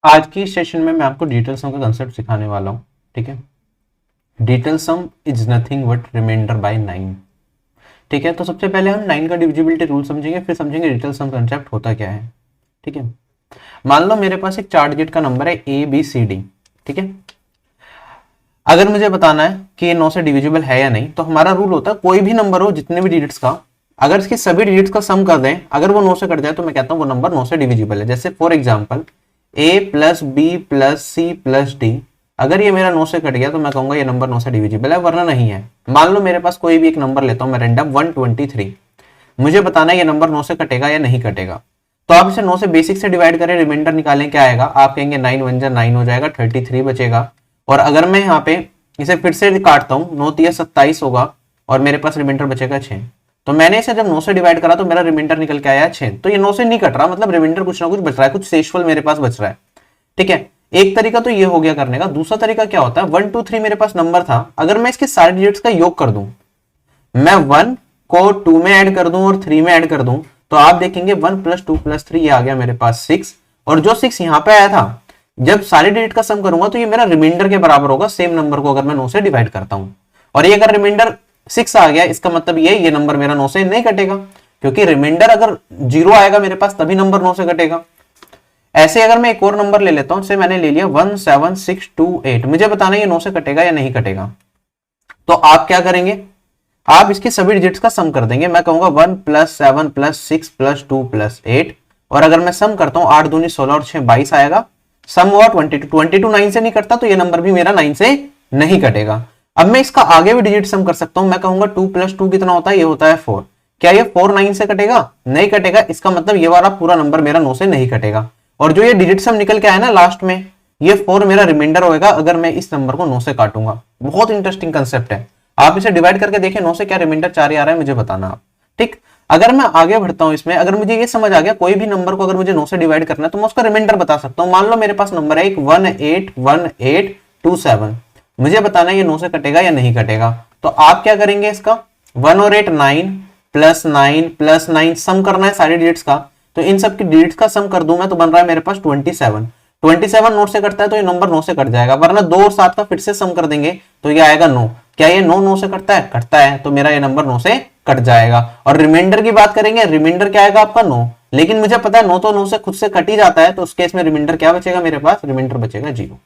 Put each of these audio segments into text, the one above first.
आज की सेशन में मैं आपको डिजिटल सम का कंसेप्ट सिखाने वाला हूँ। ठीक है, digital sum is nothing but remainder by 9। ठीक है, तो सबसे पहले हम 9 का डिविजिबिलिटी रूल समझेंगे, फिर समझेंगे डिजिटल सम कंसेप्ट होता क्या है। ठीक है, मान लो मेरे पास एक 4 डिजिट का नंबर है ABCD। ठीक है, अगर मुझे बताना है कि ये 9 से डिविजिबल है या नहीं, तो हमारा रूल होता है कोई भी नंबर हो जितने भी डिजिट्स का, अगर इसके सभी डिजिट्स का सम कर दें, अगर वो 9 से कट जाए तो मैं कहता हूँ वो नंबर 9 से डिविजिबल है। जैसे फॉर एग्जाम्पल A+B+C+D, अगर ये मेरा 9 से कट गया तो मैं कहूंगा ये नंबर 9 से डिविजिबल है, वरना नहीं है। मान लो मेरे पास कोई भी एक नंबर लेता हूं मैं रैंडम 123, मुझे बताना है ये नंबर 9 से कटेगा या नहीं कटेगा। तो आप इसे 9 से बेसिक से डिवाइड करें, रिमाइंडर निकालें, क्या आएगा? आप कहेंगे 9 1 जा 9 हो जाएगा, 33 बचेगा। और अगर मैं यहाँ पे इसे फिर से काटता हूँ, 9 3 27 होगा और मेरे पास रिमाइंडर बचेगा 6। तो मैंने इसे जब 9 से डिवाइड करा तो मेरा रिमाइंडर निकल के आया 6। तो ये 9 से नहीं कट रहा, मतलब रिमाइंडर कुछ ना कुछ बच रहा है, कुछ शेषफल मेरे पास बच रहा है। ठीक है, एक तरीका तो ये हो गया करने का। दूसरा तरीका क्या होता है, 1 2 3 मेरे पास नंबर था, अगर मैं इसके सारे डिजिट्स का योग कर दूं, मैं 1 को 2 में ऐड कर दूं और 3 में ऐड कर दूं, तो आप देखेंगे 1 + 2 + 3 ये आ गया मेरे पास 6। और जो 6 यहां पे आया था, जब सारे डिजिट का सम करूंगा तो ये मेरा रिमाइंडर के बराबर होगा, सेम नंबर को अगर मैं 9 से डिवाइड करता हूं। और ये अगर रिमाइंडर 6 आ गया, इसका मतलब ये नंबर मेरा 9 से नहीं कटेगा, क्योंकि रिमाइंडर अगर 0 आएगा मेरे पास तभी नंबर 9 से कटेगा। ऐसे अगर मैं एक और नंबर ले लेता हूं, से मैंने ले लिया 17628, मुझे बताना ये 9 से कटेगा या नहीं कटेगा। तो आप क्या करेंगे, आप इसके सभी डिजिट्स का सम कर देंगे। मैं कहूंगा 1 + 7 + 6 + 2 + 8, और अगर मैं सम करता हूं 8 दूनी 16 और 6 22 आएगा। सम हुआ 22 9 से नहीं कटता, तो ये नंबर भी मेरा 9 से नहीं कटेगा। अब मैं इसका आगे भी डिजिट सम कर सकता हूं, मैं कहूंगा 2 + 2 कितना होता है, ये होता है 4। क्या ये 4 9 से कटेगा? नहीं कटेगा, इसका मतलब ये वाला पूरा नंबर मेरा 9 से नहीं कटेगा। और जो ये डिजिट सम निकल के आया ना लास्ट में, ये 4 मेरा रिमाइंडर होगा अगर मैं इस नंबर को 9 से काटूंगा। बहुत इंटरेस्टिंग कंसेप्ट है, आप इसे डिवाइड करके देखें 9 से क्या रिमाइंडर 4 आ रहा है, मुझे बताना आप। ठीक, अगर मैं आगे बढ़ता हूं इसमें, अगर मुझे ये समझ आ गया कोई भी नंबर को अगर मुझे 9 से डिवाइड करना है तो मैं उसका रिमाइंडर बता सकता हूं। मान लो मेरे पास नंबर है एक 181827, मुझे बताना है ये 9 से कटेगा या नहीं कटेगा। तो आप क्या करेंगे, इसका 1 और 8 9 + 9 + 9 सम करना है सारे डिजिट्स का। तो इन सब की डिजिट्स का सम कर दूं मैं, तो बन रहा है मेरे पास 27। 27 9 से कटता है तो ये नंबर 9 से कट जाएगा, वरना 2 और 7 का फिर से सम कर देंगे तो ये आएगा 9। क्या ये 9 9 से कटता है? कटता है, तो मेरा ये नंबर 9 से कट जाएगा। और रिमाइंडर की बात करेंगे, रिमाइंडर क्या आएगा आपका 9, लेकिन मुझे पता है 9 तो 9 से खुद से कट ही जाता है, तो उस केस में रिमाइंडर क्या बचेगा मेरे पास? रिमाइंडर बचेगा 0।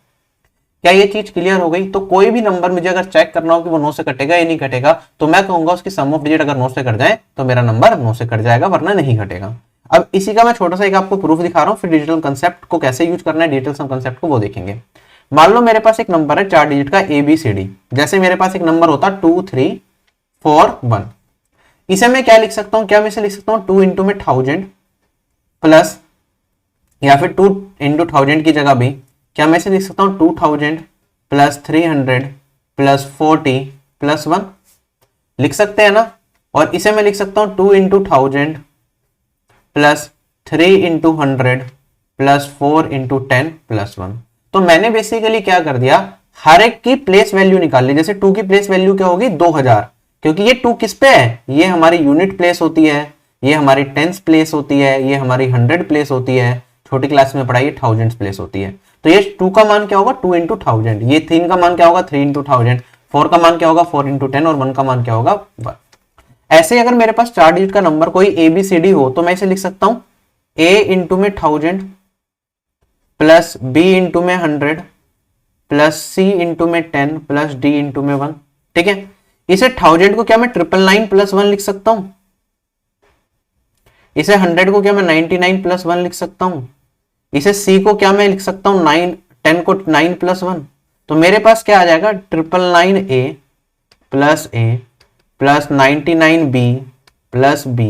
क्या ये चीज क्लियर हो गई? तो कोई भी नंबर मुझे अगर चेक करना हो कि वो 9 से कटेगा या नहीं कटेगा, तो मैं कहूंगा उसकी सम ऑफ डिजिट अगर 9 से कट जाए तो मेरा नंबर 9 से कट जाएगा, वरना नहीं कटेगा। अब इसी का मैं छोटा सा एक आपको प्रूफ दिखा रहा हूं, फिर डिजिटल कंसेप्ट को कैसे यूज करना है, डिजिटल सम कंसेप्ट को वो देखेंगे। मान लो मेरे पास एक नंबर है 4 डिजिट का ABCD। जैसे मेरे पास एक नंबर होता 2 3 4 1, इसे मैं क्या लिख सकता हूं, क्या मैं इसे लिख सकता हूं 2 इंटू में 1000 प्लस, या फिर 2 इंटू 1000 की जगह भी क्या मैं इसे लिख सकता हूं 2000 + 300 + 40 + 1, लिख सकते हैं ना। और इसे मैं लिख सकता हूं 2 इंटू 1000 + 3 इंटू 100 + 4 इंटू 10 + 1। तो मैंने बेसिकली क्या कर दिया, हर एक की प्लेस वैल्यू निकाल ली। जैसे 2 की प्लेस वैल्यू क्या होगी 2000, क्योंकि ये 2 किस पे है, ये हमारी यूनिट प्लेस होती है, ये हमारी टेंस प्लेस होती है, ये हमारी 100 प्लेस होती है, छोटी क्लास में पढ़ाई थाउजेंड्स प्लेस होती है। तो ये 2 का मान क्या होगा 2 इंटू 1000, ये 3 का मान क्या होगा 3 इंटू 1000, 4 का मान क्या होगा 4 इंटू 10, और 1 का मान क्या होगा 1। ऐसे अगर मेरे पास 4 डिजिट का नंबर कोई ABCD हो, तो मैं इसे लिख सकता हूं A इंटू में 1000 प्लस B इंटू में 100 प्लस C इंटू में 10 प्लस D इंटू में 1। ठीक है, इसे 1000 को क्या मैं 999 + 1 लिख सकता हूं, इसे 100 को क्या मैं 99 + 1 लिख सकता हूं, इसे C को क्या मैं लिख सकता हूं 9 10 को 9 + 1। तो मेरे पास क्या आ जाएगा 999A plus A plus 99B plus B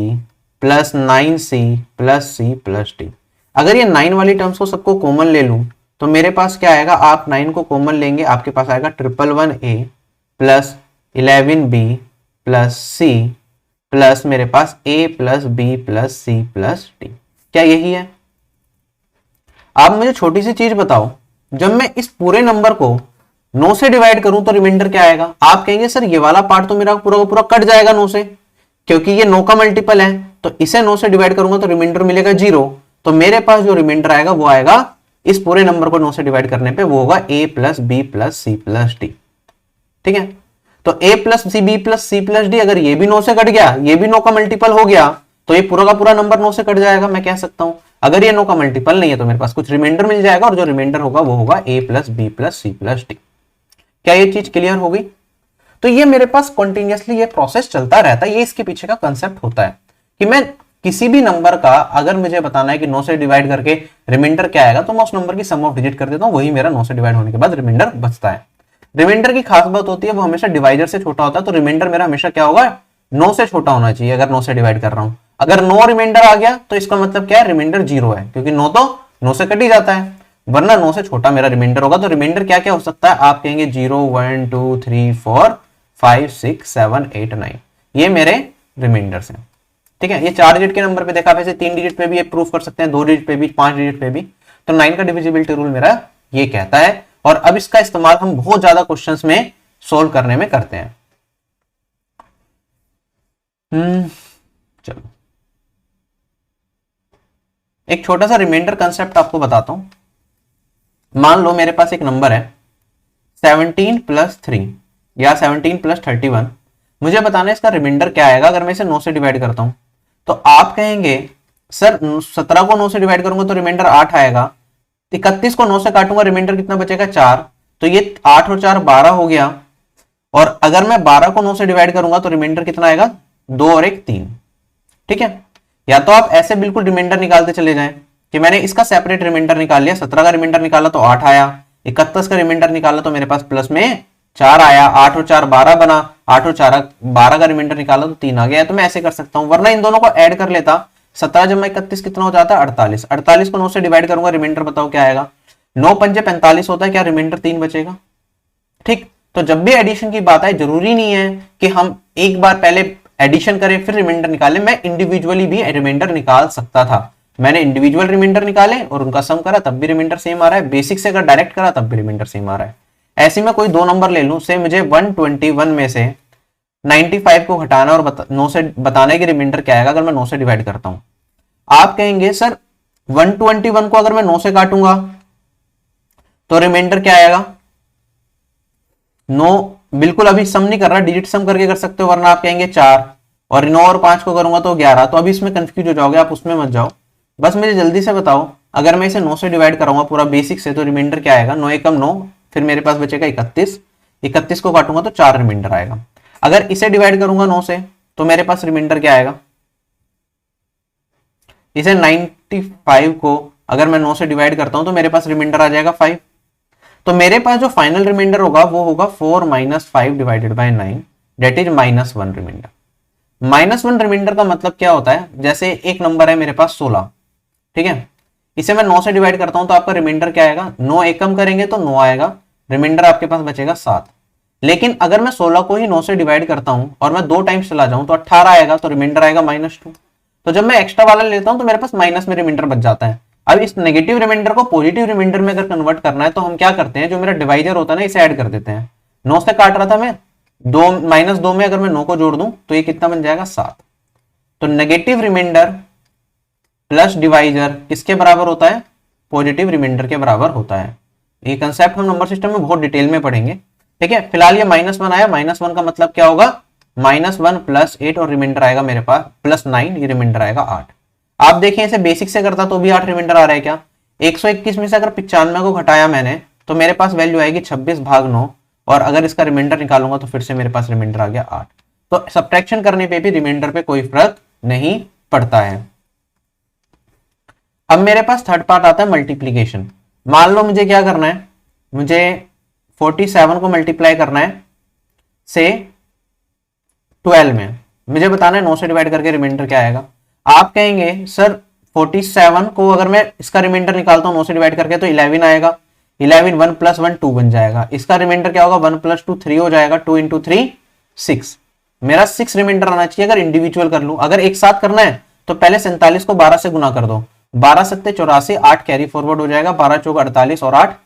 plus 9C plus C plus D। अगर ये 9 वाली टर्म्स को सबको कॉमन ले लूं तो मेरे पास क्या आएगा, आप 9 को कॉमन लेंगे आपके पास आएगा 111A plus 11B plus C plus मेरे पास A plus B plus C plus D। क्या यही है? आप मुझे छोटी सी चीज बताओ, जब मैं इस पूरे नंबर को 9 से डिवाइड करूं तो रिमाइंडर क्या आएगा? आप कहेंगे सर ये वाला पार्ट तो मेरा पूरा का पूरा कट जाएगा 9 से, क्योंकि ये 9 का मल्टीपल है, तो इसे 9 से डिवाइड करूंगा तो रिमाइंडर मिलेगा 0। तो मेरे पास जो रिमाइंडर आएगा वो आएगा इस पूरे नंबर को 9 से डिवाइड करने पे वो होगा a plus b plus c plus d. ठीक है, तो a plus c b plus c plus d, अगर ये भी 9 से कट गया, ये भी 9 का मल्टीपल हो गया, तो ये पूरा का पूरा नंबर 9 से कट जाएगा। मैं कह सकता हूं अगर ये 9 का मल्टीपल नहीं है तो मेरे पास कुछ रिमाइंडर मिल जाएगा, और जो रिमाइंडर होगा वो होगा a plus b plus c plus d. क्या ये चीज क्लियर हो गई? तो ये मेरे पास कॉन्टिन्यूसली ये प्रोसेस चलता रहता है। ये इसके पीछे का कंसेप्ट होता है कि मैं किसी भी नंबर का अगर मुझे बताना है कि 9 से डिवाइड करके रिमाइंडर क्या आएगा, तो मैं उस नंबर की सम ऑफ डिजिट कर देता हूं, वही मेरा 9 से डिवाइड होने के बाद रिमाइंडर बचता है। रिमाइंडर की खास बात होती है वो हमेशा डिवाइडर से छोटा होता है, तो रिमाइंडर मेरा हमेशा क्या होगा, 9 से छोटा होना चाहिए अगर 9 से डिवाइड कर रहा हूं। अगर 9 रिमाइंडर आ गया तो इसका मतलब क्या है, रिमाइंडर 0 है, क्योंकि 9 तो 9 से कट ही जाता है, वरना 9 से छोटा मेरा रिमाइंडर होगा। तो रिमाइंडर क्या क्या हो सकता है, आप कहेंगे 0 1 2 3 4 5 6 7 8 9, ये मेरे रिमाइंडर्स हैं। ठीक है, ये 4 डिजिट के नंबर पे देखा, वैसे 3 डिजिट पे भी ये प्रूफ कर सकते हैं, 2 डिजिट पे भी, 5 डिजिट पे भी। तो 9 का डिविजिबिलिटी रूल मेरा ये कहता है, और अब इसका इस्तेमाल हम बहुत ज्यादा क्वेश्चंस में सोल्व करने में करते हैं। चलो एक छोटा सा रिमाइंडर कंसेप्ट आपको बताता हूं। मान लो मेरे पास एक नंबर है 17 प्लस 3 या 17 प्लस 31, मुझे बताना है इसका रिमाइंडर क्या आएगा अगर मैं इसे 9 से डिवाइड करता हूं। तो आप कहेंगे सर 17 को 9 से डिवाइड करूंगा तो रिमाइंडर 8 आएगा, 31 को 9 से काटूंगा रिमाइंडर कितना बचेगा, 4। तो ये 8 और 4 12 हो गया, और अगर मैं 12 को 9 से डिवाइड करूंगा तो रिमाइंडर कितना आएगा, 2 और 1 3। ठीक है, या तो आप ऐसे बिल्कुल रिमाइंडर निकालते चले जाएं कि मैंने इसका सेपरेट रिमाइंडर निकाल लिया, 17 का रिमाइंडर निकाला तो 8 आया, 31 का रिमाइंडर निकाला तो मेरे पास प्लस में 4 आया, 8 और 4 12 बना, 8 और 4 12 का रिमाइंडर निकाला तो 3 आ गया। तो मैं ऐसे कर सकता हूं, वरना इन दोनों को ऐड कर लेता, 17 जमा 31 कितना हो जाता है, 48। 48 को 9 से डिवाइड करूंगा, रिमाइंडर बताओ क्या आएगा, 9 पंजे 45 होता है, क्या रिमाइंडर 3 बचेगा। ठीक, तो जब भी एडिशन की बात आए, जरूरी नहीं है कि हम एक बार पहले एडिशन करें फिर रिमाइंडर निकालें, मैं इंडिविजुअली भी रिमाइंडर निकाल सकता था। मैंने इंडिविजुअल रिमाइंडर निकाले और उनका सम करा, तब भी रिमाइंडर सेम आ रहा है। बेसिक से अगर डायरेक्ट करा तब भी रिमाइंडर सेम आ रहा है। ऐसे में कोई दो नंबर ले लूं, से मुझे 121 में से 95 को घटाना और 9 से बताना है कि रिमाइंडर क्या आएगा अगर मैं 9 से डिवाइड करता हूं। आप कहेंगे सर 121 को अगर मैं 9 से काटूंगा तो रिमाइंडर क्या आएगा, 9 बिल्कुल अभी सम नहीं कर रहा, डिजिट सम करके कर सकते हो, वरना आप कहेंगे 4, और 9 और 5 को करूंगा तो 11। तो अभी इसमें कंफ्यूज हो जाओगे, आप उसमें मत जाओ, बस मुझे जल्दी से बताओ अगर मैं इसे 9 से डिवाइड करूंगा पूरा बेसिक से तो रिमाइंडर क्या आएगा, 9 एकम 9, फिर मेरे पास बचेगा 31, 31 को काटूंगा तो 4 रिमाइंडर आएगा। अगर इसे डिवाइड करूंगा 9 से तो मेरे पास रिमाइंडर क्या आएगा, इसे 95 को अगर मैं 9 से डिवाइड करता हूं तो मेरे पास रिमाइंडर आ जाएगा 5। तो मेरे पास जो फाइनल रिमाइंडर होगा वो होगा 4 minus 5 divided by 9, that is -1 remainder. -1 remainder का मतलब क्या होता है, जैसे एक नंबर है मेरे पास 16, ठीक है, इसे मैं 9 से डिवाइड करता हूं तो आपका रिमाइंडर क्या आएगा, 9 एकम करेंगे तो 9 आएगा, रिमाइंडर आपके पास बचेगा 7। लेकिन अगर मैं 16 को ही 9 से डिवाइड करता हूं और मैं 2 टाइम्स चला जाऊं तो 18 आएगा, तो रिमाइंडर आएगा -2। तो जब मैं एक्स्ट्रा वाला लेता हूं तो मेरे पास माइनस में रिमाइंडर बच जाता है। अब इस नेगेटिव रिमाइंडर को पॉजिटिव रिमाइंडर में अगर कन्वर्ट करना है तो हम क्या करते हैं, जो मेरा डिवाइजर होता है ना, इसे ऐड कर देते हैं। 9 से काट रहा था मैं, 2 में अगर मैं 9 को जोड़ दूं तो ये कितना बन जाएगा, 7। तो नेगेटिव रिमाइंडर प्लस डिवाइजर किसके बराबर होता है, पॉजिटिव रिमाइंडर के बराबर होता है। ये कंसेप्ट हम नंबर सिस्टम में बहुत डिटेल में पढ़ेंगे, ठीक है। फिलहाल ये -1 आया, -1 का मतलब क्या होगा, -1 प्लस 8 और रिमाइंडर आएगा मेरे पास +9, ये रिमाइंडर आएगा 8। आप देखें इसे बेसिक से करता तो भी 8 रिमाइंडर आ रहा है क्या। 121 में से अगर 95 को घटाया मैंने तो मेरे पास वैल्यू आएगी 26/9, और अगर इसका रिमाइंडर निकालूंगा तो फिर से मेरे पास रिमाइंडर आ गया 8। तो सब्ट्रैक्शन करने पे भी रिमाइंडर पे कोई फर्क नहीं पड़ता है। अब मेरे पास थर्ड पार्ट आता है मल्टीप्लीकेशन। मान लो मुझे क्या करना है, मुझे 47 को मल्टीप्लाई करना है से 12 में, मुझे बताना है 9 से डिवाइड करके रिमाइंडर क्या आएगा। आप कहेंगे सर 47 को अगर मैं इसका रिमाइंडर निकालता हूं 9 से डिवाइड करके तो 11 आएगा, 11 1 + 1 2 बन जाएगा। इसका रिमाइंडर क्या होगा, 1 + 2 3 हो जाएगा, 2 × 3 6। मेरा 6 रिमाइंडर आना चाहिए अगर इंडिविजुअल कर लूं। अगर एक साथ करना है तो पहले 47 को 12 से गुना कर दो, 12 × 7 = 84, 8 कैरी फॉरवर्ड हो जाएगा, 12 × 4 = 48 और 8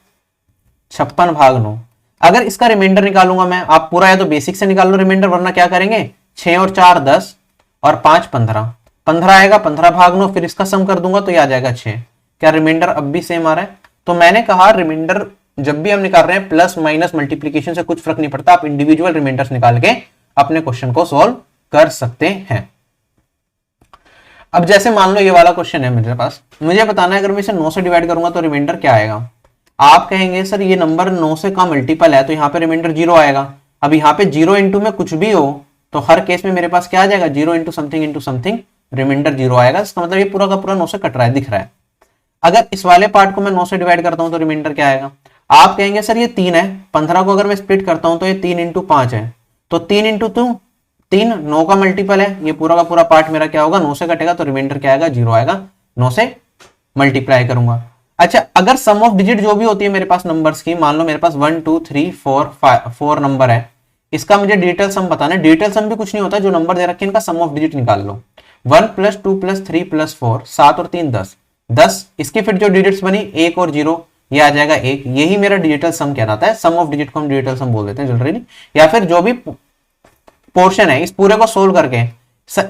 56/9। अगर इसका रिमाइंडर निकालूंगा मैं, आप पूरा या तो बेसिक से निकाल लो रिमाइंडर, वरना क्या करेंगे 6 और 4 10 और 5 15, 15 आएगा, 15/9, फिर इसका सम कर दूंगा तो ये आ जाएगा 6। क्या रिमाइंडर अब भी सेम आ रहा है। तो मैंने कहा रिमाइंडर जब भी हम निकाल रहे हैं प्लस माइनस मल्टीप्लीकेशन से कुछ फर्क नहीं पड़ता, आप इंडिविजुअल रिमाइंडर्स निकाल के अपने क्वेश्चन को सॉल्व कर सकते हैं। अब जैसे मान लो ये वाला क्वेश्चन है मेरे पास, मुझे बताना है अगर मैं इसे 9 से डिवाइड करूंगा तो रिमाइंडर क्या आएगा। आप कहेंगे सर ये नंबर 9 से का मल्टीपल है तो यहाँ पे रिमाइंडर 0 आएगा। अब यहाँ पे 0 इंटू में कुछ भी हो तो हर केस में मेरे पास क्या आ जाएगा, 0 इंटू समथिंग रिमाइंडर 0 आएगा। इसका मतलब ये पूरा का पूरा 9 से कट रहा है, दिख रहा है। अगर इस वाले पार्ट को मैं 9 से डिवाइड करता हूं तो रिमाइंडर क्या आएगा। आप कहेंगे सर ये 3 है, 15 को अगर मैं स्प्लिट करता हूं तो ये 3 इंटू 5 है, तो 3 इंटू 3 9 का मल्टीपल है। ये पूरा का पूरा पार्ट मेरा क्या होगा, 9 से कटेगा तो रिमाइंडर क्या आएगा, 0 आएगा। 9 से मल्टीप्लाई करूंगा। अच्छा, अगर सम ऑफ डिजिट जो भी होती है मेरे पास नंबर्स की, मान लो मेरे पास 1 2 3 4 नंबर है, इसका मुझे डिजिटल सम बताना है। डिजिटल सम भी कुछ नहीं होता, जो नंबर दे रखे हैं इनका सम ऑफ डिजिट निकाल लो। 1 + 2 + 3 + 4 7 और 3 10, इसकी फिर जो डिजिट्स बनी 1 और 0, ये आ जाएगा 1। यही मेरा डिजिटल सम कहलाता है। सम ऑफ डिजिट को हम डिजिटल सम बोल देते हैं जनरली। या फिर जो भी पोर्शन है इस पूरे को सोल्व करके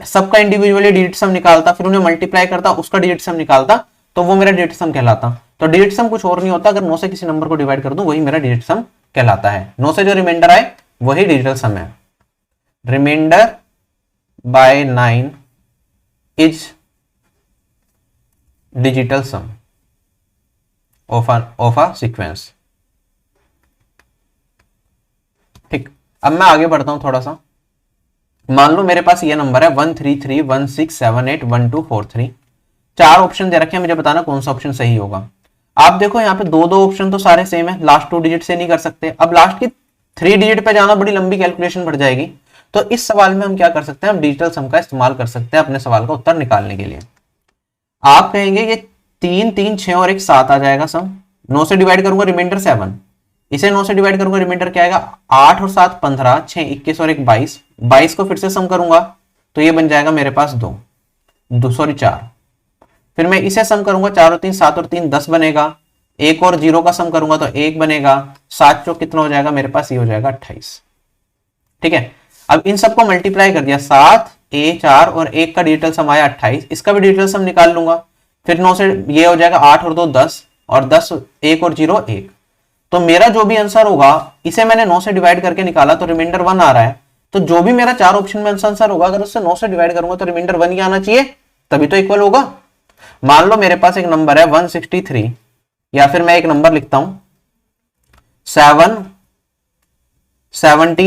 सबका इंडिविजुअली डिजिट सम निकालता, फिर उन्हें मल्टीप्लाई करता, उसका डिजिट सम निकालता, तो वो मेरा डिजिट सम कहलाता। तो डिजिट सम कुछ और नहीं होता, अगर 9 से किसी नंबर को डिवाइड कर दूं वही मेरा डिजिट सम कहलाता है। 9 से जो रिमाइंडर आए वही डिजिटल सम है। Remainder by 9 is digital sum of a sequence. ठीक, अब मैं आगे बढ़ता हूं थोड़ा सा। मान लो मेरे पास ये नंबर है 13316781243। 4 ऑप्शन दे रखे हैं, मुझे बताना कौन सा ऑप्शन सही होगा। आप देखो यहाँ पे दो ऑप्शन तो सारे सेम है, लास्ट 2 डिजिट से नहीं कर सकते। अब लास्ट की 3 डिजिट पे जाना बड़ी लंबी कैलकुलेशन बढ़ जाएगी। तो इस सवाल में हम क्या कर सकते हैं, हम डिजिटल सम का इस्तेमाल कर सकते हैं अपने सवाल का उत्तर निकालने के लिए। आप कहेंगे ये 3 3 6 और 1 7 आ जाएगा सम। 9 से डिवाइड करूंगा रिमाइंडर 7, इसे 9 से डिवाइड करूंगा रिमाइंडर क्या आएगा, 8 और 7 15, 6 21 और 1 22। 22 को फिर से सम करूंगा तो ये बन जाएगा मेरे पास 4। फिर मैं इसे सम करूंगा 4 और 3 7 और 3 10 बनेगा। 1 और 0 का सम करूंगा तो 1 बनेगा। 7 चौक कितना हो जाएगा मेरे पास, ये हो जाएगा 28। ठीक है, अब इन सबको मल्टीप्लाई कर दिया, 7 A 4 और 1 का डिजिटल सम आया 28, इसका भी डिजिटल सम निकाल लूंगा। फिर 9 से ये हो जाएगा 8 और 2 10 और 10 1 और 0 1। तो मेरा जो भी आंसर होगा इसे मैंने 9 से डिवाइड करके निकाला तो रिमाइंडर 1 आ रहा है। तो जो भी मेरा 4 ऑप्शन में आंसर होगा अगर उससे 9 से डिवाइड करूंगा तो रिमाइंडर 1 ही आना चाहिए, तभी तो इक्वल होगा। मान लो मेरे पास एक नंबर है 163, या फिर मैं एक नंबर लिखता हूं 17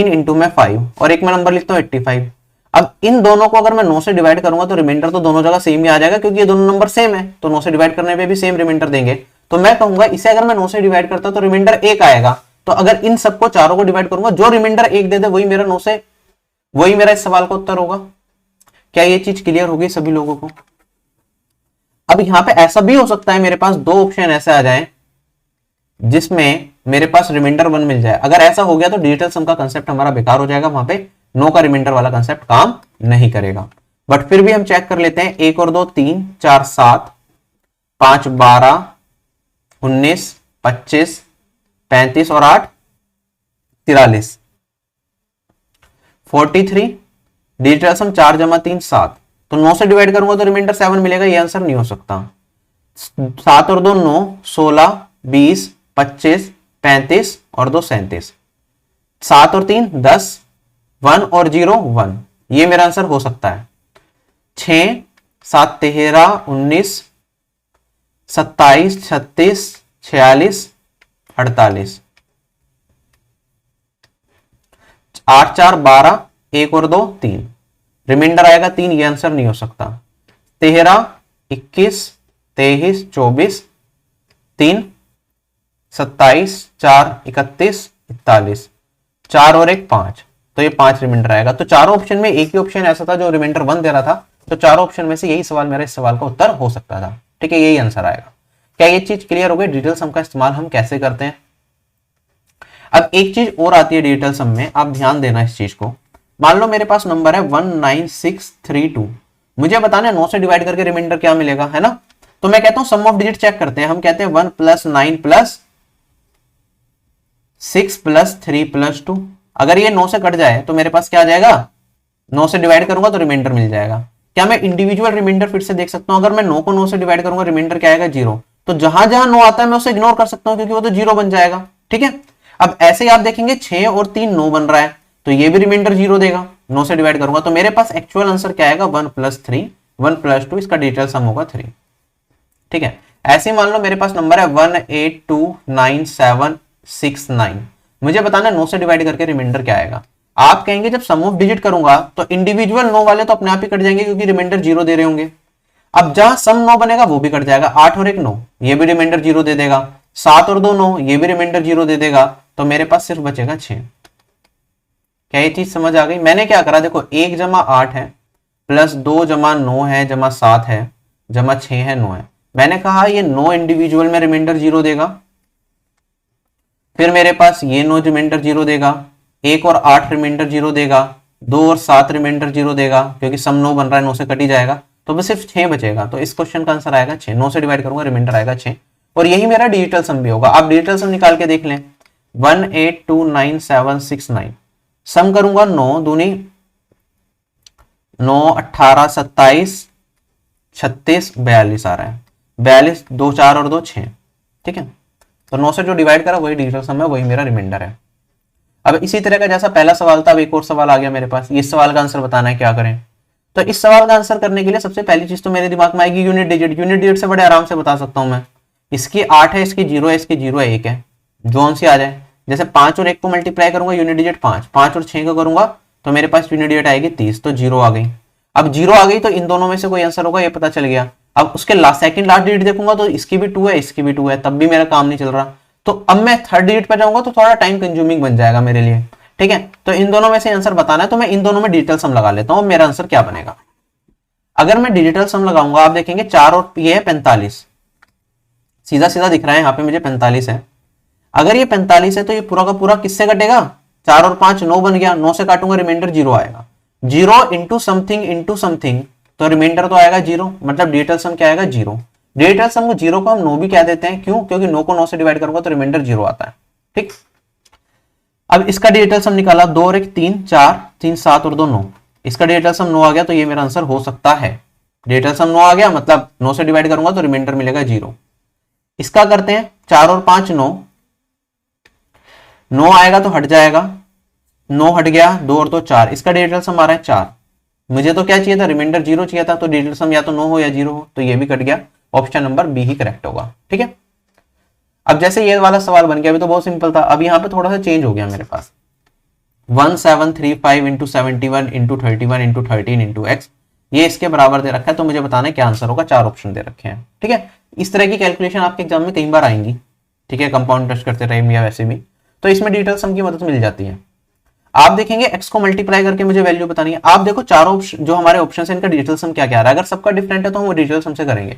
इंटू में 5 और एक मैं नंबर लिखता हूं 85। अब इन दोनों को अगर मैं 9 से डिवाइड करूंगा तो रिमाइंडर तो दोनों जगह सेम ही आ जाएगा, क्योंकि ये दोनों नंबर सेम है तो 9 से डिवाइड करने पे भी सेम रिमाइंडर देंगे। तो मैं कहूंगा इसे अगर मैं 9 से डिवाइड करता तो रिमाइंडर 1 आएगा। तो अगर इन सबको चारों को डिवाइड करूंगा जो रिमाइंडर 1 दे दे वही मेरा 9 से वही मेरा इस सवाल का उत्तर होगा। क्या ये चीज क्लियर होगी सभी लोगों को? अब यहां पे ऐसा भी हो सकता है मेरे पास 2 ऑप्शन ऐसे आ जाए जिसमें मेरे पास रिमाइंडर 1 मिल जाए। अगर ऐसा हो गया तो डिजिटल सम का कंसेप्ट हमारा बेकार हो जाएगा, वहां पे 9 का रिमाइंडर वाला कंसेप्ट काम नहीं करेगा। बट फिर भी हम चेक कर लेते हैं। 1 और 2 3 4 7 5 12 19 25 35 और 8 43 43। डिजिटल सम 4 जमा 3 7, तो 9 से डिवाइड करूंगा तो रिमाइंडर 7 मिलेगा, ये आंसर नहीं हो सकता। 7 और 2 9 16 20 25 35 और 2 37। 7 और 3 10 1 और 0 1, ये मेरा आंसर हो सकता है। 6 7 13 19 27 36 46 48। 8 4 12 1 और 2 3, रिमाइंडर आएगा 3, ये आंसर नहीं हो सकता। 13 21 23 24 3 27 4 31 41। 4 और 1 5, तो ये 5 रिमाइंडर आएगा। तो चारों ऑप्शन में एक ही ऑप्शन ऐसा था जो रिमाइंडर 1 दे रहा था, तो चारों ऑप्शन में से यही सवाल मेरा इस सवाल का उत्तर हो सकता था। ठीक है, यही आंसर आएगा। क्या ये चीज क्लियर हो गई? डिजिटल सम का इस्तेमाल हम कैसे करते हैं। अब एक चीज और आती है डिजिटल सम में, आप ध्यान देना इस चीज को। मान लो मेरे पास नंबर है 19632, मुझे बताना है 9 से डिवाइड करके रिमाइंडर क्या मिलेगा, है ना। तो मैं कहता हूं सम ऑफ डिजिट चेक करते हैं। हम कहते हैं 1 + 9 + 6 + 3 + 2। अगर ये 9 से कट जाए तो मेरे पास क्या आ जाएगा, 9 से डिवाइड करूंगा तो रिमाइंडर मिल जाएगा। क्या मैं इंडिविजुअल रिमाइंडर फिर से देख सकता हूं? अगर मैं 9 को 9 से डिवाइड करूंगा रिमाइंडर क्या आएगा, 0। तो जहां जहां 9 आता है मैं उसे इग्नोर कर सकता हूं क्योंकि वो तो 0 बन जाएगा। ठीक है, अब ऐसे ही आप देखेंगे 6 और 3 9 बन रहा है तो ये भी रिमाइंडर 0 देगा, 9 से डिवाइड करूंगा तो मेरे पास एक्चुअल आंसर क्या आएगा 1 + 3 1 + 2, इसका डिटेल सम होगा 3। ठीक है, ऐसे मान लो मेरे पास नंबर है 1829769, मुझे बताना है 9 से डिवाइड करके रिमाइंडर क्या आएगा। आप कहेंगे जब सम ऑफ डिजिट करूंगा तो इंडिविजुअल 9 वाले तो अपने आप ही कट जाएंगे क्योंकि रिमाइंडर 0 दे रहे होंगे। अब जहां सम 9 बनेगा वो भी कट जाएगा, 8 और 1 9, ये भी रिमाइंडर 0 दे देगा, 7 और 2 9, ये भी रिमाइंडर 0 दे देगा, तो मेरे पास सिर्फ बचेगा 6। क्या ये चीज समझ आ गई? मैंने क्या करा, देखो 1 + 8 है प्लस 2 + 9 है जमा 7 है जमा 6 है 9 है, मैंने कहा ये 9 इंडिविजुअल में रिमाइंडर 0 देगा, फिर मेरे पास ये 9 रिमाइंडर 0 देगा, 1 और 8 रिमाइंडर 0 देगा, 2 और 7 रिमाइंडर 0 देगा क्योंकि सम 9 बन रहा है, 9 से कट ही जाएगा, तो बस सिर्फ 6 बचेगा। तो इस क्वेश्चन का आंसर आएगा 6, 9 से डिवाइड करूंगा रिमाइंडर आएगा 6, और यही मेरा डिजिटल सम भी होगा। आप डिजिटल सम निकाल के देख लें, 1829769 सम करूंगा 9 दूनी 9 18 27 36 42 आ रहा है, 42 2 4 और 2 6। ठीक है, तो 9 से जो डिवाइड करा वही डिजिटल सम है, वही मेरा रिमाइंडर है। अब इसी तरह का जैसा पहला सवाल था, अब एक और सवाल आ गया मेरे पास, इस सवाल का आंसर बताना है, क्या करें? तो इस सवाल का आंसर करने के लिए सबसे पहली चीज तो मेरे दिमाग में आएगी यूनिट डिजिट। यूनिट डिजिट से बड़े आराम से बता सकता हूं मैं, इसकी 8 है, इसकी 0 है, इसकी 0 है, 1 है, जोन सी आ जाए। जैसे 5 और 1 को मल्टीप्लाई करूंगा यूनिट डिजिट 5, 5 और 6 को करूंगा तो मेरे पास यूनिट डिजिट आएगी 30, तो 0 आ गई। अब 0 आ गई तो इन दोनों में से कोई आंसर होगा, ये पता चल गया। अब उसके सेकंड लास्ट डिजिट देखूंगा तो इसकी भी 2 है, इसकी भी 2 है, तब भी मेरा काम नहीं चल रहा, तो अब मैं थर्ड डिजिट पे जाऊंगा तो थोड़ा टाइम कंज्यूमिंग बन जाएगा मेरे लिए। ठीक है, तो इन दोनों में से आंसर बताना है, तो मैं इन दोनों में डिजिटल सम लगा लेता हूं, मेरा आंसर क्या बनेगा। अगर मैं डिजिटल सम लगाऊंगा, आप देखेंगे 4 और ये है 45, सीधा सीधा दिख रहा है यहाँ पे मुझे 45 है। अगर ये 45 है तो ये पूरा का पूरा किससे कटेगा, 4 और 5 9 बन गया, 9 से काटूंगा रिमाइंडर 0 आएगा, 0 इंटू समथिंग तो रिमाइंडर तो आएगा 0, मतलब डिजिटल सम क्या आएगा 0। डिजिटल सम को 0 को हम 9 भी कह देते हैं, क्यों? क्योंकि 9 को 9 से डिवाइड करूंगा तो रिमाइंडर 0 आता है। ठीक, अब इसका डिजिटल सम निकाला, 2 और 1 3 4 3 7 और 2 9, इसका डिजिटल सम 9 आ गया, तो ये मेरा आंसर हो सकता है। डिजिटल सम 9 आ गया, मतलब 9 से डिवाइड करूंगा तो रिमाइंडर मिलेगा 0। इसका करते हैं, 4 और 5 9, 9 आएगा तो हट जाएगा, 9 हट गया, 2 और 2 4, इसका डिजिटल सम आ रहा है 4। मुझे तो क्या चाहिए था, रिमाइंडर 0 चाहिए था, तो डिजिटल सम या तो 9 हो या 0 हो, तो ये भी कट गया, ऑप्शन नंबर बी ही करेक्ट होगा। ठीक है, अब जैसे ये वाला सवाल बन गया, अभी तो बहुत सिंपल था, अब यहाँ पे थोड़ा सा चेंज हो गया मेरे पास, 1735 into 71 into 31 into 13 into x, ये इसके बराबर दे रखा है, तो मुझे बताना है क्या आंसर होगा, 4 ऑप्शन दे रखे हैं। ठीक है, इस तरह की कैलकुलेशन आपके एग्जाम में कई बार आएंगी। ठीक है, कंपाउंड टेस्ट करते रहे या वैसे भी, तो इसमें डिजिटल सम की मदद मिल जाती है। आप देखेंगे x को मल्टीप्लाई करके मुझे वैल्यू बतानी है, आप देखो चारों ऑप्शन जो हमारे ऑप्शन है इनका डिजिटल सम क्या क्या आ रहा है, अगर सबका डिफरेंट है तो हम वो डिजिटल सम से करेंगे।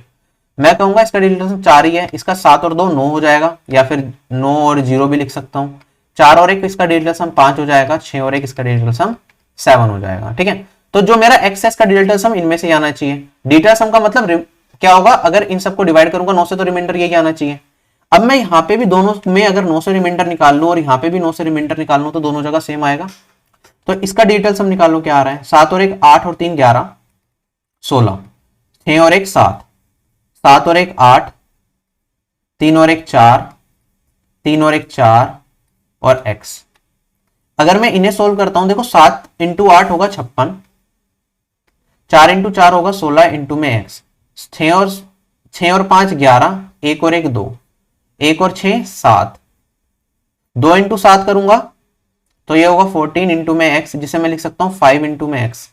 मैं कहूंगा इसका डिजिटल सम 4 ही है, इसका 7 और 2 9 हो जाएगा, या फिर 9 और 0 भी लिख सकता हूँ, 4 और 1 इसका डिजिटल सम 5 हो जाएगा, 6 और 1 इसका डिजिटल सम 7 हो जाएगा। ठीक है, तो जो मेरा x है इसका डिजिटल सम इनमें से आना चाहिए। डिजिटल सम का मतलब क्या होगा, अगर इन सबको डिवाइड करूंगा 9 से तो रिमाइंडर यही आना चाहिए। अब मैं यहाँ पे भी दोनों में अगर 9 से रिमाइंडर निकाल लूं और यहाँ पे भी 9 से रिमाइंडर निकाल लूं तो दोनों जगह सेम आएगा। तो इसका डिजिटल सम निकालो, क्या आ रहा है, 7 और 1 8 और 3 11 16, 6 और 1 7, 7 और 1 8, 3 और 1 4, 3 और 1 4 और x। अगर मैं इन्हें सोल्व करता हूं, देखो 7 इंटू 8 होगा 56, 4 इंटू 4 होगा 16 इंटू में x, 6 और 5 11, 1 और 1 2, 1 और 6 7, 2 इंटू 7 करूंगा तो ये होगा 14 इंटू में x, जिसे मैं लिख सकता हूं 5 इंटू में x।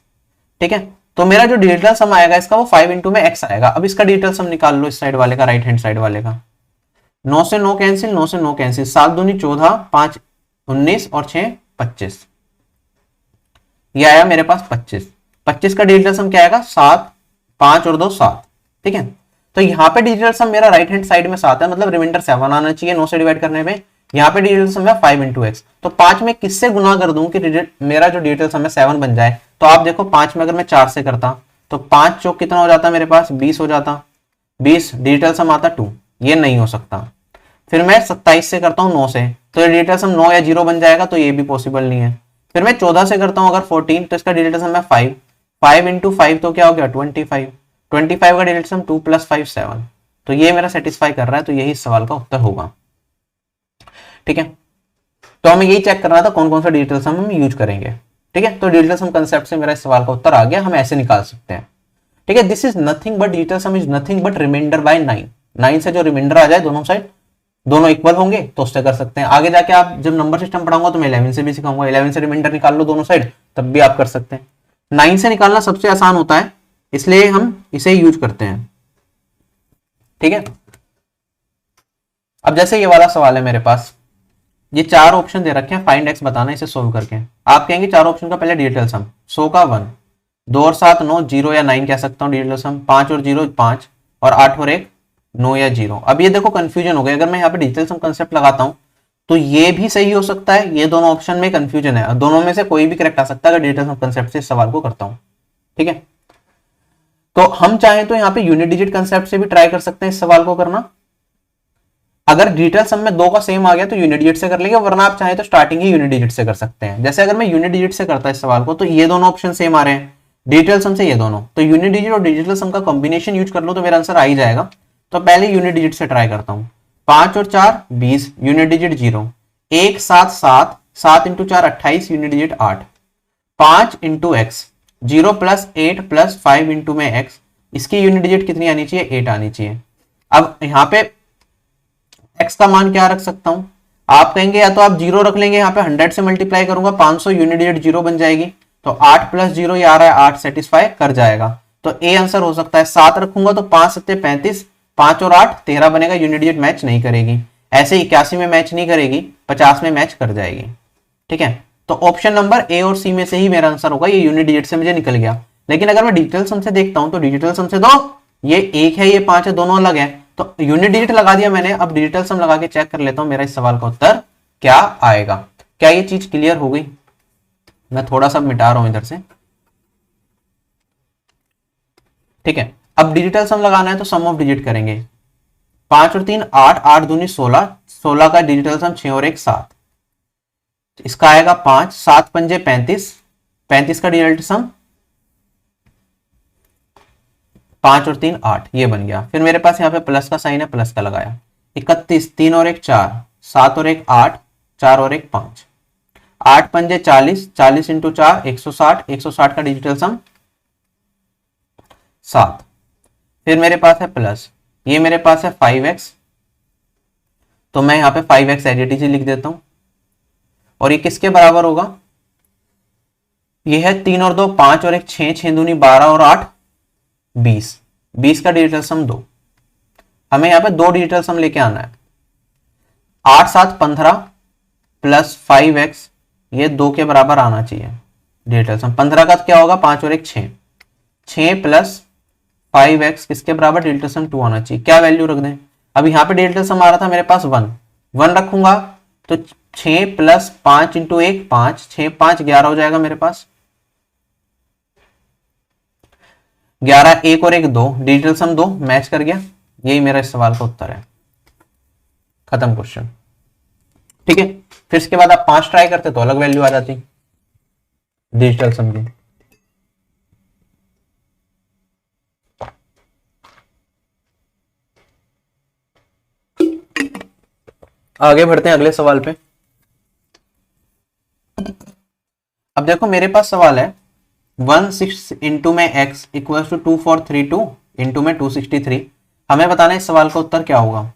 ठीक है, तो मेरा जो डिजिटल सम आएगा इसका वो 5 इंटू में x आएगा। अब इसका डिजिटल सम निकाल लो इस साइड वाले का, राइट हैंड साइड वाले का, 9 से 9 कैंसिल, 9 से 9 कैंसिल, 7 दूनी 14, 5 19 और 6 25, ये आया मेरे पास 25। 25 का डिजिटल सम क्या आएगा, 7 5 और 2 7। ठीक है, तो यहाँ पे डिजिटल सम मेरा राइट हैंड साइड में 7 है, मतलब रिमाइंडर 7 आना चाहिए 9 से डिवाइड करने पे। यहाँ पे डिजिटल सम है 5 इंटू एक्स, तो 5 में किससे गुना कर दूं कि मेरा जो डिजिटल सम है 7 बन जाए। तो आप देखो 5 में अगर मैं 4 से करता तो 5 चौक कितना हो जाता मेरे पास, 20 हो जाता, 20 डिजिटल सम आता 2, ये नहीं हो सकता। फिर मैं 27 से करता हूँ 9 से, तो ये डिजिटल सम 9 या 0 बन जाएगा, तो ये भी पॉसिबल नहीं है। फिर मैं 14 से करता हूँ अगर 14, तो इसका डिजिटल सम है 5 इंटू 5 तो क्या हो गया 25, 25 का डिजिटल सम 2 + 5 7, तो ये मेरा सेटिस्फाई कर रहा है, तो यही इस सवाल का उत्तर होगा। ठीक है, तो हमें यही चेक करना था कौन कौन सा डिजिटल सम हम यूज करेंगे। ठीक है, तो डिजिटल सम कंसेप्ट से मेरा इस सवाल का उत्तर आ गया, हम ऐसे निकाल सकते हैं। ठीक है, this is nothing but, digital sum is nothing but remainder by 9। 9 से जो रिमाइंडर आ जाए दोनों साइड, दोनों इक्वल होंगे तो उससे कर सकते हैं। आगे जाके आप जब नंबर सिस्टम पढ़ाऊंगा तो मैं 11 से भी सिखाऊंगा, 11 से रिमाइंडर निकाल लो दोनों साइड, तब भी आप कर सकते हैं। 9 से निकालना सबसे आसान होता है, इसलिए हम इसे यूज करते हैं। ठीक है, अब जैसे ये वाला सवाल है मेरे पास, ये 4 ऑप्शन दे रखे हैं, फाइंड एक्स बताना, इसे सोल्व करके। आप कहेंगे 4 ऑप्शन का पहले डिजिटल सम, 100 का 1, 2 और 7 9, 0 या 9 कह सकता हूँ डिजिटल सम, 5 और 0 5, और 8 और 1 9 या 0। अब ये देखो कंफ्यूजन हो गया, अगर मैं यहाँ पे डिजिटल सम कंसेप्ट लगाता हूँ तो ये भी सही हो सकता है, ये दोनों ऑप्शन में कंफ्यूजन है, दोनों में से कोई भी करेक्ट आ सकता है अगर डिजिटल सम कंसेप्ट से इस सवाल को करता हूँ। ठीक है, तो हम चाहें तो यहाँ पे यूनिट डिजिट कंसेप्ट से भी ट्राई कर सकते हैं इस सवाल को करना। अगर डिजिटल सम में 2 का सेम आ गया तो यूनिट डिजिट से कर लेंगे, वरना आप चाहें तो स्टार्टिंग ही यूनिट डिजिट से कर सकते हैं। जैसे अगर मैं यूनिट डिजिट से करता इस सवाल को तो ये दोनों ऑप्शन सेम आ रहे हैं, डिजिटल सम से ये दोनों, तो यूनिट डिजिट और डिजिटल सम का कॉम्बिनेशन यूज कर लो तो मेरा आंसर आ ही जाएगा। तो पहले यूनिट डिजिट से ट्राई करता हूं, 5 और 4 20, unit digit 0, 1 7 7, 7 into 4 28, unit digit 8, 5 into x, 0 plus 8 plus 5 into में एक्स, इसकी यूनिट डिजिट कितनी आनी चाहिए, 8 आनी चाहिए। अब यहाँ पे एक्स का मान क्या रख सकता हूं, आप कहेंगे या तो आप 0 रख लेंगे, यहाँ पे 100 से मल्टीप्लाई करूंगा 500, यूनिट डिजिट 0 बन जाएगी, तो 8 प्लस 0 ये आ रहा है 8, सेटिस्फाई कर जाएगा। तो ए आंसर हो सकता है। 7 रखूंगा तो 5 7 35, 5 और 8 13 बनेगा, यूनिट डिजिट मैच नहीं करेगी। ऐसे 81 में मैच नहीं करेगी, 50 में मैच कर जाएगी। ठीक है, तो ऑप्शन नंबर ए और सी में से ही मेरा आंसर होगा, ये यूनिट डिजिट से मुझे निकल गया। लेकिन अगर मैं डिजिटल सम से देखता हूं तो डिजिटल सम से दो, ये 1 है ये 5 है, दोनों अलग है, तो यूनिट डिजिट लगा दिया मैंने। अब डिजिटल सम लगा के चेक कर लेता हूं मेरा इस सवाल का उत्तर क्या आएगा। क्या ये चीज क्लियर हो गई? मैं थोड़ा सा मिटा रहा हूं इधर से। ठीक है, अब डिजिटल सम लगाना है तो सम ऑफ डिजिट करेंगे। 5 और 3 8, 8 दूनी 16, 16 का डिजिटल सम 6 और 1 7, इसका आएगा 5, 7 पंजे 35, 35 का डिजिटल सम 5 और 3 8, ये बन गया। फिर मेरे पास यहाँ पे प्लस का साइन है, प्लस का लगाया। 31, 3 और 1 4, 7 और 1 8, 4 और 1 5, 8 पंजे 40, 40 इंटू 4 160, 160 का डिजिटल सम 7। फिर मेरे पास है प्लस, ये मेरे पास है 5x, तो मैं यहाँ पे 5x एडिटिव लिख देता हूं। और ये किसके बराबर होगा? ये है 3 और 2 5 और 1 6, 6 दूनी 12 और 8 20, 20 का डिजिटल सम 2। हमें यहाँ पे 2 डिजिटल सम लेके आना है। 8 7 15 प्लस 5x, ये 2 के बराबर आना चाहिए डिजिटल सम। 15 का क्या होगा? 5 और 1 6, 6 प्लस 5x किसके बराबर? डिजिटल सम 2 आना चाहिए। क्या वैल्यू रख दें? अब यहाँ पे डिजिटल सम आ रहा था मेरे पास 1, 1 रखूंगा तो 6 प्लस 5 इंटू 1 5, 6 5 11 हो जाएगा मेरे पास। 11 1 और 1 2, डिजिटल सम 2 मैच कर गया। यही मेरा इस सवाल का उत्तर है। खत्म क्वेश्चन। ठीक है, फिर इसके बाद आप 5 ट्राई करते तो अलग वैल्यू आ जाती डिजिटल सम की। आगे बढ़ते हैं अगले सवाल पे। अब देखो मेरे पास सवाल है 16 इंटू में x इक्वल टू 2432 इंटू में 263। हमें बताना है इस सवाल का उत्तर क्या होगा।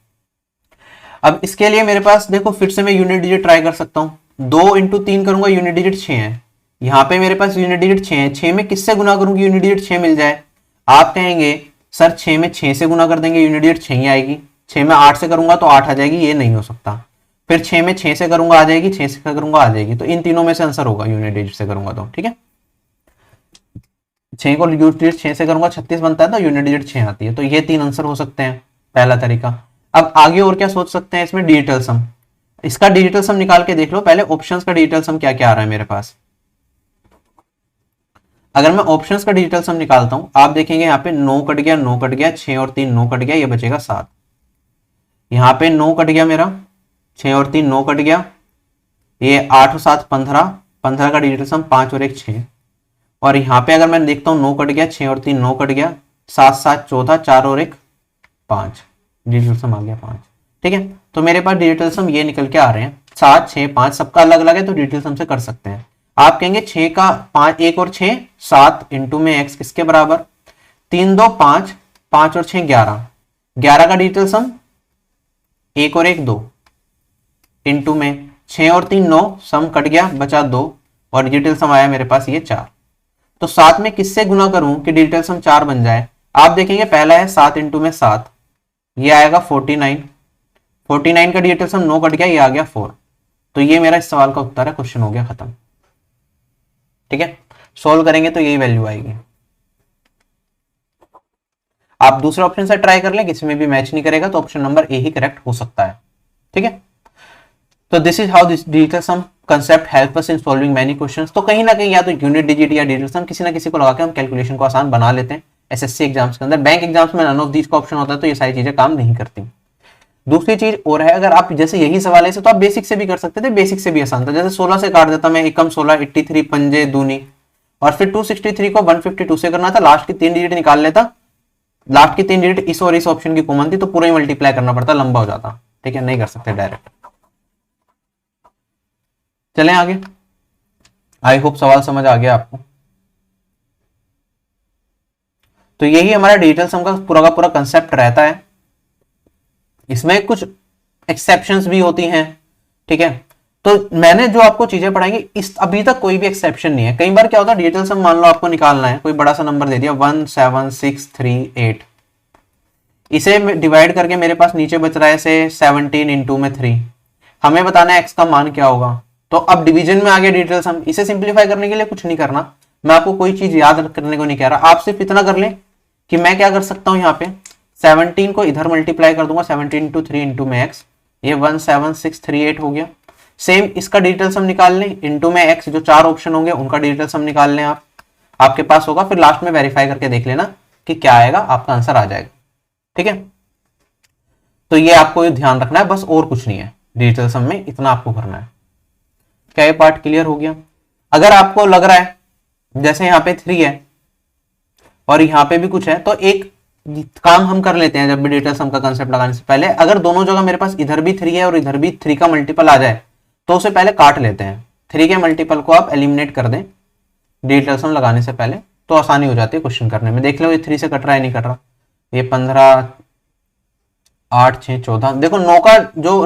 अब इसके लिए मेरे पास देखो फिर से मैं यूनिट डिजिट ट्राई कर सकता हूं। 2 इंटू 3 करूंगा, यूनिट डिजिट 6 है। यहाँ पे मेरे पास यूनिट डिजिट 6 है, 6 में किससे गुना करूंगी यूनिट डिजिट 6 मिल जाए? आप कहेंगे सर 6 में 6 से गुना कर देंगे यूनिट डिजिट 6 ही आएगी। 6 में 8 से करूंगा तो 8 आ जाएगी, ये नहीं हो सकता। फिर 6 में 6 से करूंगा आ जाएगी, 6 से करूंगा आ जाएगी। तो इन तीनों में से आंसर होगा यूनिट डिजिट से करूंगा तो। ठीक है, 6 को यूनिट डिजिट 6 से करूंगा 36 बनता है, तो यूनिट डिजिट 6 आती है। तो ये 3 आंसर हो सकते हैं, पहला तरीका। अब आगे और क्या सोच सकते हैं इसमें? डिजिटल सम। इसका डिजिटल सम निकाल के देख लो पहले, ऑप्शंस का डिजिटल सम क्या क्या आ रहा है मेरे पास। अगर मैं ऑप्शंस का डिजिटल सम निकालता हूं, आप देखेंगे यहाँ पे 9 कट गया, 9 कट गया, 6 और 3 9 कट गया, ये बचेगा 7। यहाँ पे 9 कट गया मेरा, 6 और 3 9 कट गया, ये 8 और 7 15, 15 का डिजिटल सम 5 और 1 6। और यहाँ पे अगर मैं देखता हूँ 9 कट गया, 6 और 3 9 कट गया, 7 7 14, 4 और 1 5। डिजिटल सम आ गया 5। ठीक है, तो मेरे पास डिजिटल सम ये निकल के आ रहे हैं 7, 6, 5, सबका अलग अलग है तो डिजिटल सम से कर सकते हैं। आप कहेंगे 6 का 5, 1 और 6 7 इंटू में x किसके बराबर, 3 2 5, 5 और 6 11, 11 का डिजिटल सम 1 और 1 2 इंटू में 6 और 3 9, सम कट गया बचा 2 और डिजिटल सम आया मेरे पास ये 4। तो 7 में किससे गुना करूं कि डिजिटल सम 4 बन जाए, आप देखेंगे पहला है 7 इंटू में 7, ये आएगा 49, 49 का डिजिटल सम 9 कट गया, ये आ गया 4। तो ये मेरा इस सवाल का उत्तर है, क्वेश्चन हो गया खत्म। ठीक है, सोल्व करेंगे तो यही वैल्यू आएगी। आप दूसरे ऑप्शन से ट्राई कर लें, किसी में भी मैच नहीं करेगा तो ऑप्शन नंबर ए ही करेक्ट हो सकता है। ठीक है, तो this is how this digital sum concept help us in solving many questions. तो कहीं ना कहीं या तो यूनिट डिजिट या डिजिटल सम किसी ना किसी को लगा के हम कैलकुलेशन को आसान बना लेते हैं। एसएससी एग्जाम्स के अंदर, बैंक एग्जाम्स में नन ऑफ दीज का ऑप्शन होता है तो ये सारी चीजें काम नहीं करती। दूसरी चीज और है, अगर आप जैसे यही सवाल है तो आप बेसिक से भी कर सकते थे, बेसिक से भी आसान था। जैसे 16 से काट देता मैं, एकम 16, 83 पंजे दूनी, और फिर 263 को 152 से करना था, लास्ट की 3 डिजिट निकाल लेता, लास्ट की 3 डिजिट इस और इस ऑप्शन की कॉमन थी तो पूरा ही मल्टीप्लाई करना पड़ता, लंबा हो जाता। ठीक है, नहीं कर सकते डायरेक्ट। चलें आगे, आई होप सवाल समझ आ गया आपको। तो यही हमारा डिजिटल सम का पूरा कंसेप्ट रहता है। इसमें कुछ एक्सेप्शंस भी होती हैं। ठीक है, तो मैंने जो आपको चीजें पढ़ाएंगी इस अभी तक कोई भी एक्सेप्शन नहीं है। कई बार क्या होता है, डिजिटल सम मान लो आपको निकालना है, कोई बड़ा सा नंबर दे दिया 17638, इसे डिवाइड करके मेरे पास नीचे बच रहा है से 17 इंटू में 3, हमें बताना है x का मान क्या होगा। तो अब डिवीजन में आ गया डिजिटल सम, इसे सिंप्लीफाई करने के लिए कुछ नहीं करना, मैं आपको कोई चीज याद करने को नहीं कह रहा, आप सिर्फ इतना कर लें कि मैं क्या कर सकता हूं, यहाँ पे 17 को इधर मल्टीप्लाई कर दूंगा 17 इंटू 3 इंटू में x, ये 17638 हो गया। सेम इसका डिजिटल सम निकाल लें, इंटू में x, जो 4 ऑप्शन होंगे उनका डिजिटल सम निकाल लें आप, आपके पास होगा, फिर लास्ट में वेरीफाई करके देख लेना कि क्या आएगा, आपका आंसर आ जाएगा। ठीक है, तो ये आपको ध्यान रखना है बस, और कुछ नहीं है डिजिटल सम में, इतना आपको करना है। क्या ये पार्ट क्लियर हो गया? अगर आपको लग रहा है जैसे यहाँ पे 3 है और यहाँ पे भी कुछ है, तो एक काम हम कर लेते हैं जब भी डिजिटल सम का कंसेप्ट लगाने से पहले, अगर दोनों जगह मेरे पास इधर भी 3 है और इधर भी 3 का मल्टीपल आ जाए तो उसे पहले काट लेते हैं। 3 के मल्टीपल को आप एलिमिनेट कर दें डिजिटल सम लगाने से पहले, तो आसानी हो जाती है क्वेश्चन करने में। देख लो ये 3 से कट रहा है, नहीं कट रहा, ये 15 8 6 14, देखो 9 का जो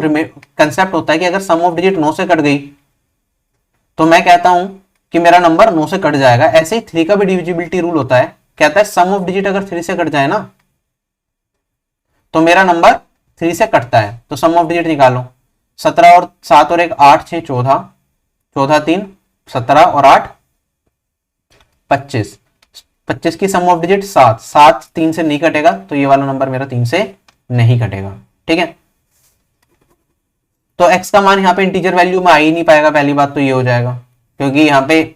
कंसेप्ट होता है कि अगर सम ऑफ डिजिट 9 से कट गई तो मैं कहता हूं कि मेरा नंबर 9 से कट जाएगा। ऐसे ही 3 का भी डिविजिबिलिटी रूल होता है, कहता है सम ऑफ डिजिट अगर 3 से कट जाए ना तो मेरा नंबर 3 से कटता है, तो सम ऑफ डिजिट निकालो, 17 और 7 और 1 8 6 14, 14 3 17 और 8 25, 25 की सम ऑफ डिजिट 7, 7 3 से नहीं कटेगा तो ये वाला नंबर मेरा 3 से नहीं कटेगा। ठीक है, तो x का मान यहाँ पे इंटीजर वैल्यू में आ ही नहीं पाएगा, पहली बात तो ये हो जाएगा, क्योंकि यहाँ पे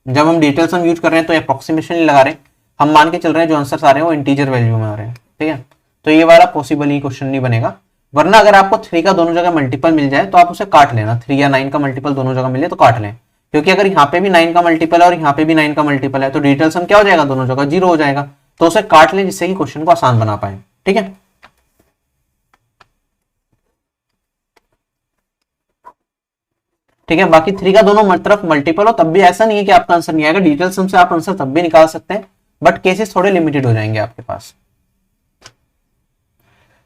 जब हम डिजिटल सम यूज कर रहे हैं तो अप्रोक्सीमेशन नहीं लगा रहे, हम मान के चल रहे हैं जो आंसर आ रहे हैं वो इंटीजर वैल्यू में आ रहे हैं। ठीक है, तो ये वाला पॉसिबल ही क्वेश्चन नहीं बनेगा। वरना अगर आपको 3 का दोनों जगह मल्टीपल मिल जाए तो आप उसे काट लेना, 3 या 9 का मल्टीपल दोनों जगह मिले तो काट लें, क्योंकि अगर यहाँ पे भी 9 का मल्टीपल है और यहाँ पे भी 9 का मल्टीपल है तो डिजिटल सम क्या हो जाएगा, दोनों जगह 0 हो जाएगा, तो उसे काट लें जिससे कि क्वेश्चन को आसान बना पाए। ठीक है, ठीक है, बाकी 3 का दोनों तरफ मल्टीपल हो तब भी ऐसा नहीं है कि आपका आंसर नहीं आएगा, डिजिटल सम से आप आंसर तब भी निकाल सकते हैं, बट केसेस थोड़े लिमिटेड हो जाएंगे आपके पास।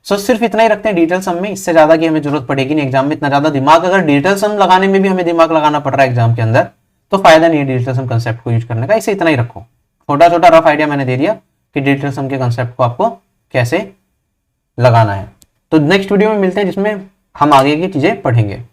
सो सिर्फ इतना ही रखते हैं डिजिटल सम में, इससे ज्यादा की हमें जरूरत पड़ेगी नहीं एग्जाम में, इतना ज्यादा दिमाग अगर डिजिटल सम लगाने में भी हमें दिमाग लगाना पड़ रहा है एग्जाम के अंदर तो फायदा नहीं है डिजिटल सम कंसेप्ट को यूज करने का। इसे इतना ही रखो, छोटा छोटा रफ आइडिया मैंने दे दिया कि डिजिटल सम के कंसेप्ट को आपको कैसे लगाना है। तो नेक्स्ट वीडियो में मिलते हैं जिसमें हम आगे की चीजें पढ़ेंगे।